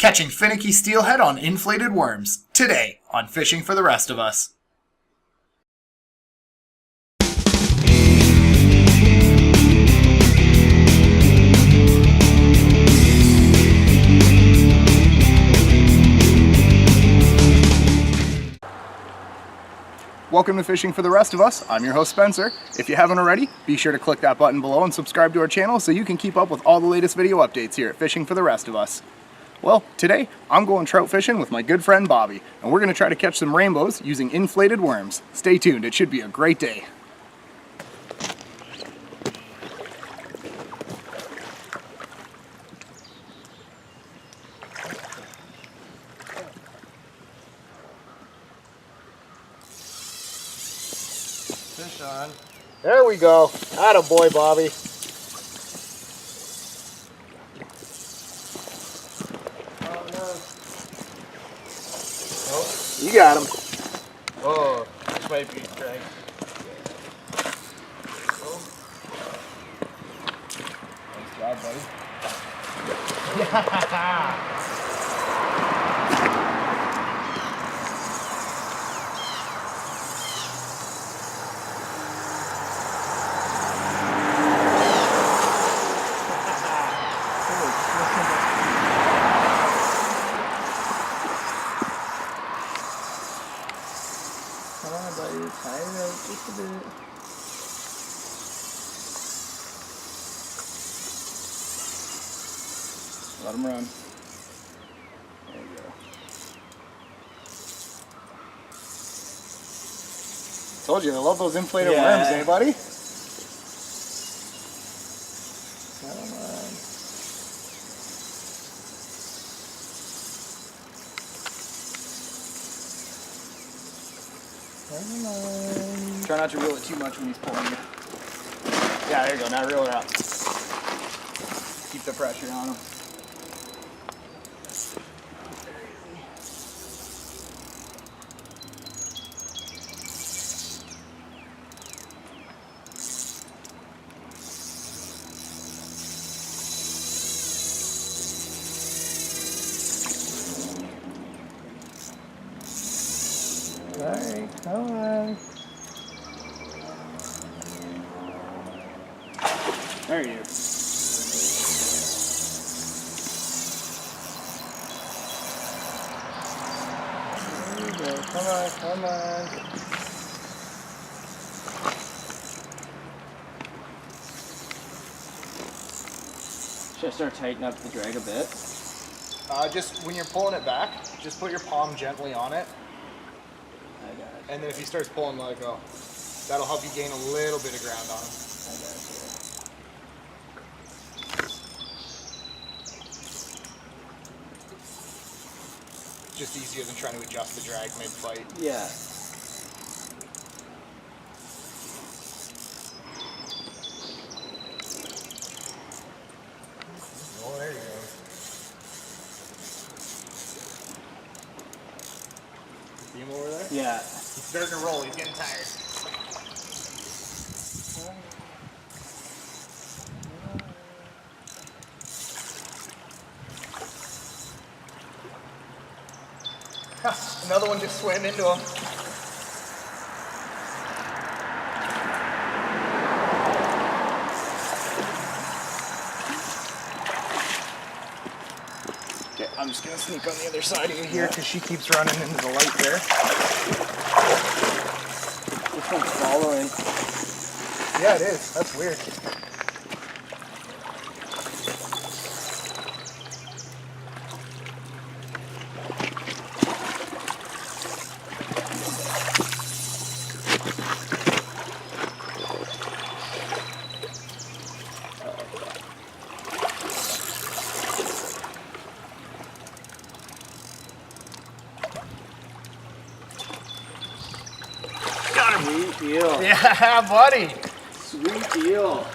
Catching finicky steelhead on inflated worms, today on Fishing for the Rest of Us. Welcome to Fishing for the Rest of Us. I'm your host Spencer. If you haven't already, be sure to click that button below and subscribe to our channel so you can keep up with all the latest video updates here at Fishing for the Rest of Us. Well, today I'm going trout fishing with my good friend Bobby, and we're going to try to catch some rainbows using inflated worms. Stay tuned, it should be a great day. Fish on. There we go. Atta boy, Bobby. Oh no. Oh, you got him. Oh, this might be a drag. Oh. Nice job, buddy. Yeah. Come on, buddy. Tie it out just a bit. Let him run. There you go. Told you, I love those inflated worms, eh, buddy? Come on. Come on. Try not to reel it too much when he's pulling you. Yeah, there you go. Now reel it up. Keep the pressure on him. Alright, come on. There you go. There you go. Come on, come on. Should I start tightening up the drag a bit? Just when you're pulling it back, just put your palm gently on it. I got it. And then if he starts pulling, let it go. That'll help you gain a little bit of ground on him. I got it. Just easier than trying to adjust the drag mid-fight. Yeah. Oh, there you go. See him over there? Yeah. He's starting to roll. He's getting tired. Another one just swam into him. Okay, I'm just gonna sneak on the other side of you here because she keeps running into the light there. This one's following. Yeah, it is. That's weird. Sweet deal. Yeah, buddy. Sweet deal.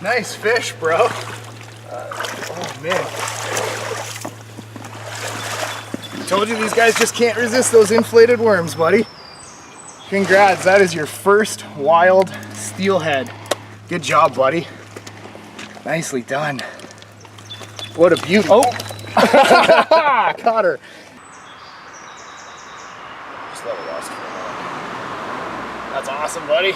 Nice fish, bro. Oh, man. Told you these guys just can't resist those inflated worms, buddy. Congrats, that is your first wild steelhead. Good job, buddy. Nicely done. What a beauty. Oh, Caught her. Just let her rest for a minute. That's awesome, buddy.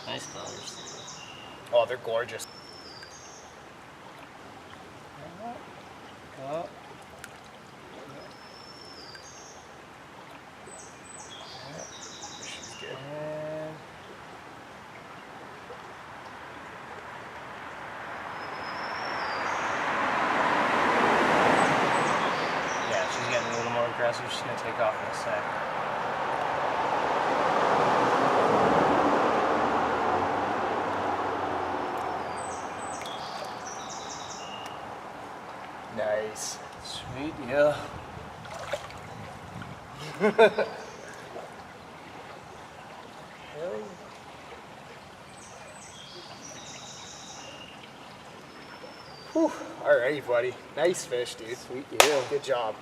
Nice colors. Oh, they're gorgeous. Oh. She's good. Yeah, she's getting a little more aggressive. She's gonna take off in a sec. Nice. Sweet, yeah. Whew. Alrighty, buddy. Nice fish, dude. Sweet deal. Good job.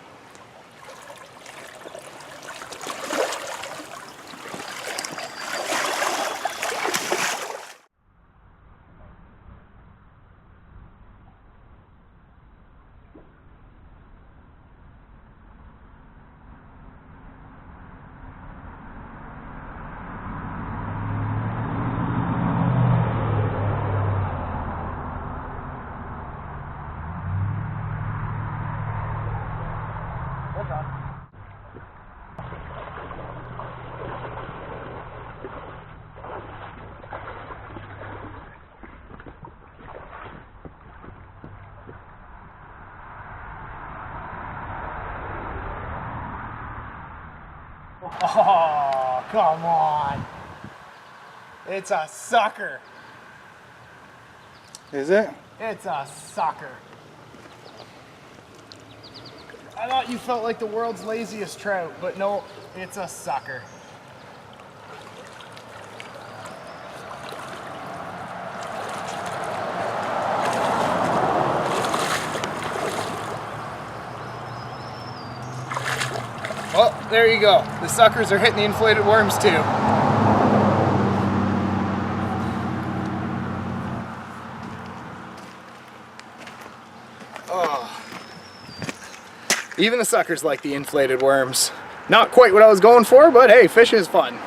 Oh, come on. It's a sucker. Is it? It's a sucker. I thought you felt like the world's laziest trout, but no, it's a sucker. Oh, there you go. The suckers are hitting the inflated worms too. Oh. Even the suckers like the inflated worms. Not quite what I was going for, but hey, fish is fun.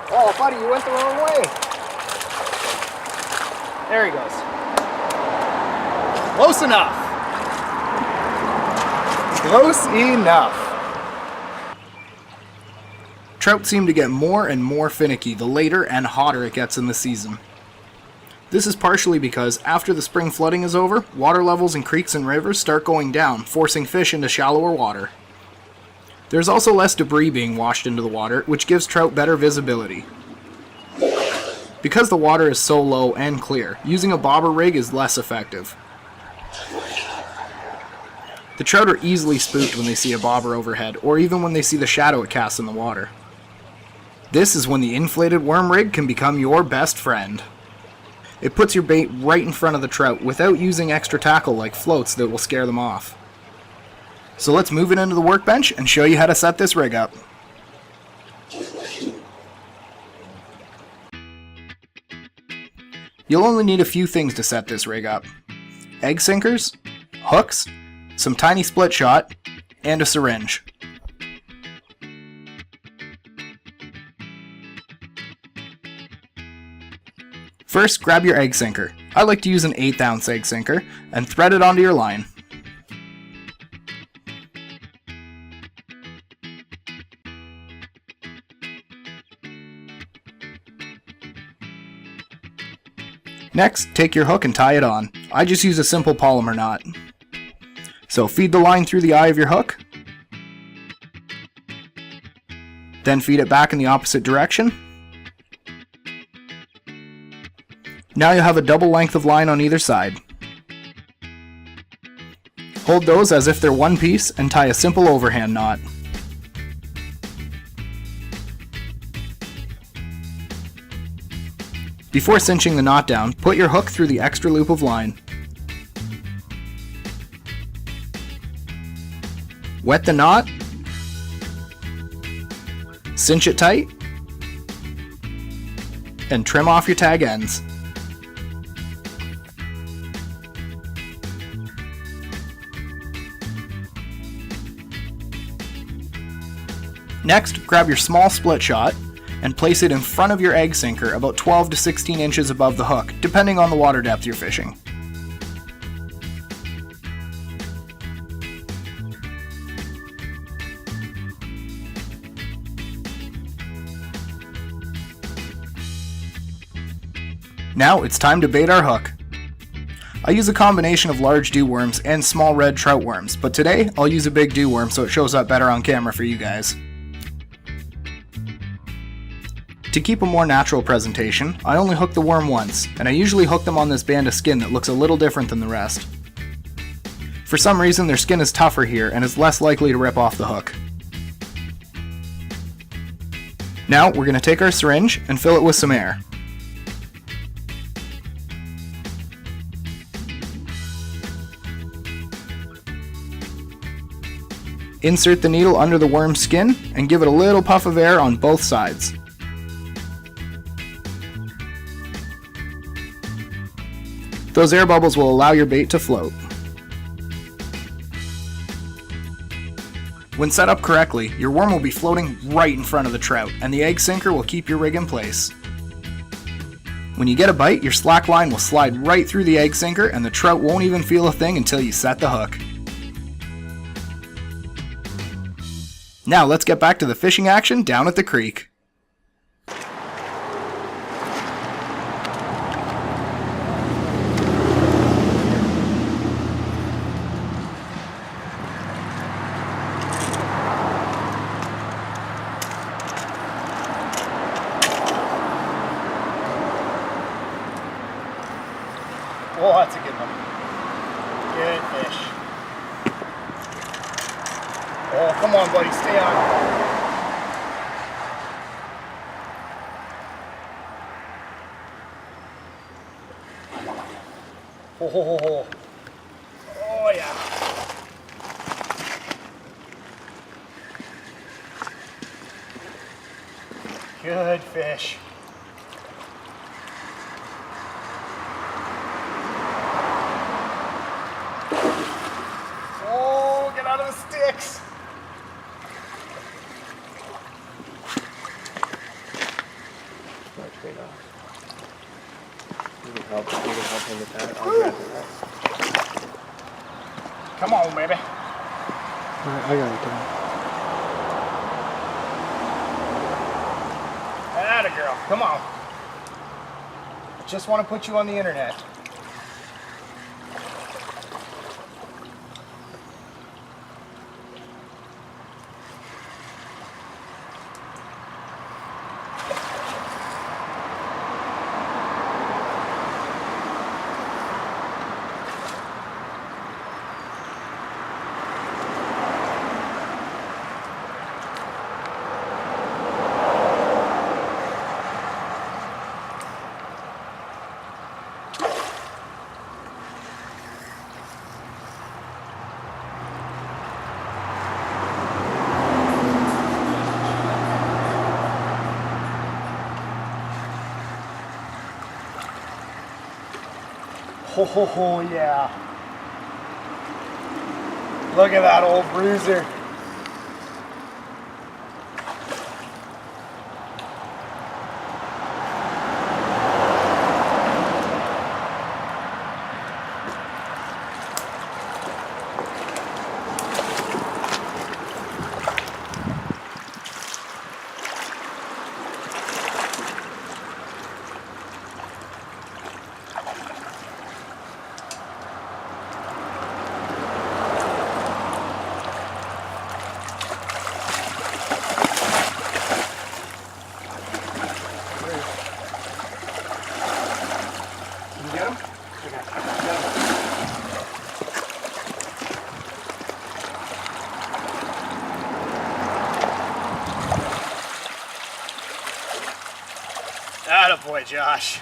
Oh, buddy, you went the wrong way. There he goes. Close enough. Close enough. Trout seem to get more and more finicky the later and hotter it gets in the season. This is partially because after the spring flooding is over, water levels in creeks and rivers start going down, forcing fish into shallower water. There's also less debris being washed into the water, which gives trout better visibility. Because the water is so low and clear, using a bobber rig is less effective. The trout are easily spooked when they see a bobber overhead, or even when they see the shadow it casts in the water. This is when the inflated worm rig can become your best friend. It puts your bait right in front of the trout without using extra tackle like floats that will scare them off. So let's move it into the workbench and show you how to set this rig up. You'll only need a few things to set this rig up. Egg sinkers, hooks, some tiny split shot, and a syringe. First, grab your egg sinker. I like to use an 1/8 ounce egg sinker, and thread it onto your line. Next, take your hook and tie it on. I just use a simple polymer knot. So feed the line through the eye of your hook, then feed it back in the opposite direction, Now you'll have a double length of line on either side. Hold those as if they're one piece and tie a simple overhand knot. Before cinching the knot down, put your hook through the extra loop of line. Wet the knot, cinch it tight, and trim off your tag ends. Next, grab your small split shot and place it in front of your egg sinker about 12 to 16 inches above the hook, depending on the water depth you're fishing. Now it's time to bait our hook. I use a combination of large dew worms and small red trout worms, but today I'll use a big dew worm so it shows up better on camera for you guys. To keep a more natural presentation, I only hook the worm once, and I usually hook them on this band of skin that looks a little different than the rest. For some reason their skin is tougher here and is less likely to rip off the hook. Now we're going to take our syringe and fill it with some air. Insert the needle under the worm's skin and give it a little puff of air on both sides. Those air bubbles will allow your bait to float. When set up correctly, your worm will be floating right in front of the trout, and the egg sinker will keep your rig in place. When you get a bite, your slack line will slide right through the egg sinker and the trout won't even feel a thing until you set the hook. Now let's get back to the fishing action down at the creek. Oh, that's a good one. Good fish. Oh, come on, buddy, stay on. Oh, oh yeah. Good fish. Oh, get out of the sticks. Trade off. You can help him with that. I'll grab that. Come on, baby. Alright, I got it done. Atta girl, come on. Just want to put you on the internet. Oh, yeah. Look at that old bruiser. boy, Josh.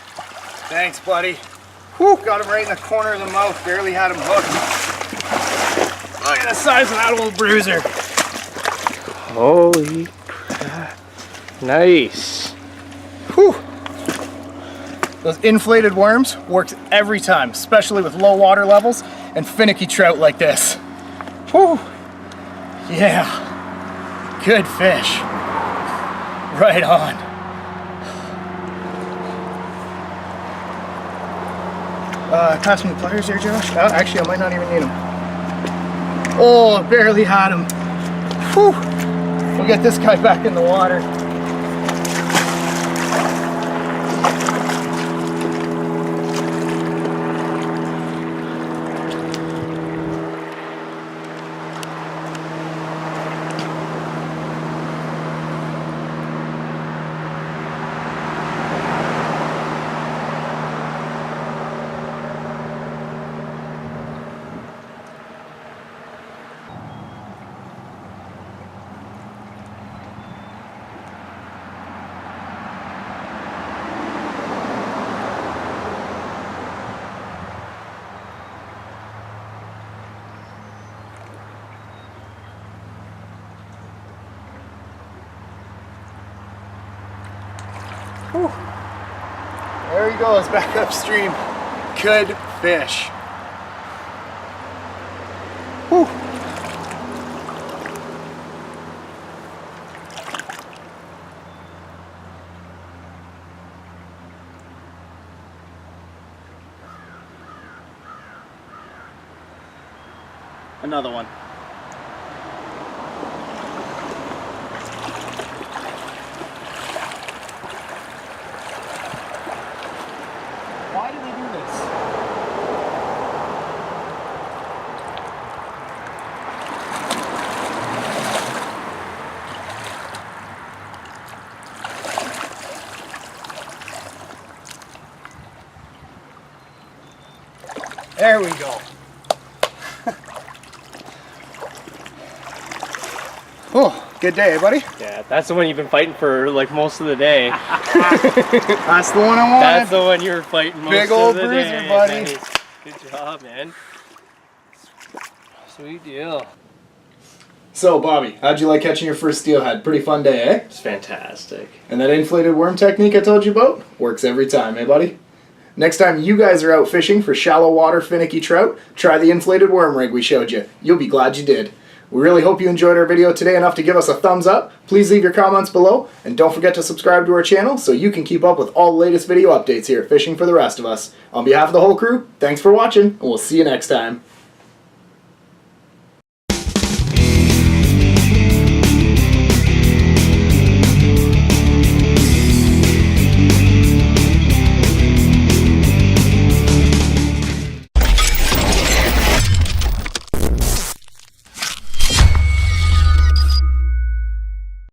Thanks, buddy. Whew, got him right in the corner of the mouth. Barely had him hooked. Look at the size of that old bruiser. Holy crap. Nice. Whew. Those inflated worms works every time, especially with low water levels and finicky trout like this. Whew. Yeah. Good fish. Right on. Pass me the pliers there, Josh. Actually, I might not even need them. Oh, barely had him. Whew. We'll get this guy back in the water. Whew. There he goes, back upstream. Good fish. Whew. Another one. Why do they do this? There we go. Oh, good day, buddy. Yeah, that's the one you've been fighting for like most of the day. That's the one I wanted. That's the one you were fighting most Big old of the bruiser, day. buddy. Nice. Good job, man. Sweet deal. So, Bobby, how'd you like catching your first steelhead? Pretty fun day, eh? It's fantastic. And that inflated worm technique I told you about? Works every time, eh, buddy? Next time you guys are out fishing for shallow water finicky trout, try the inflated worm rig we showed you. You'll be glad you did. We really hope you enjoyed our video today enough to give us a thumbs up. Please leave your comments below, and don't forget to subscribe to our channel so you can keep up with all the latest video updates here at Fishing for the Rest of Us. On behalf of the whole crew, thanks for watching, and we'll see you next time.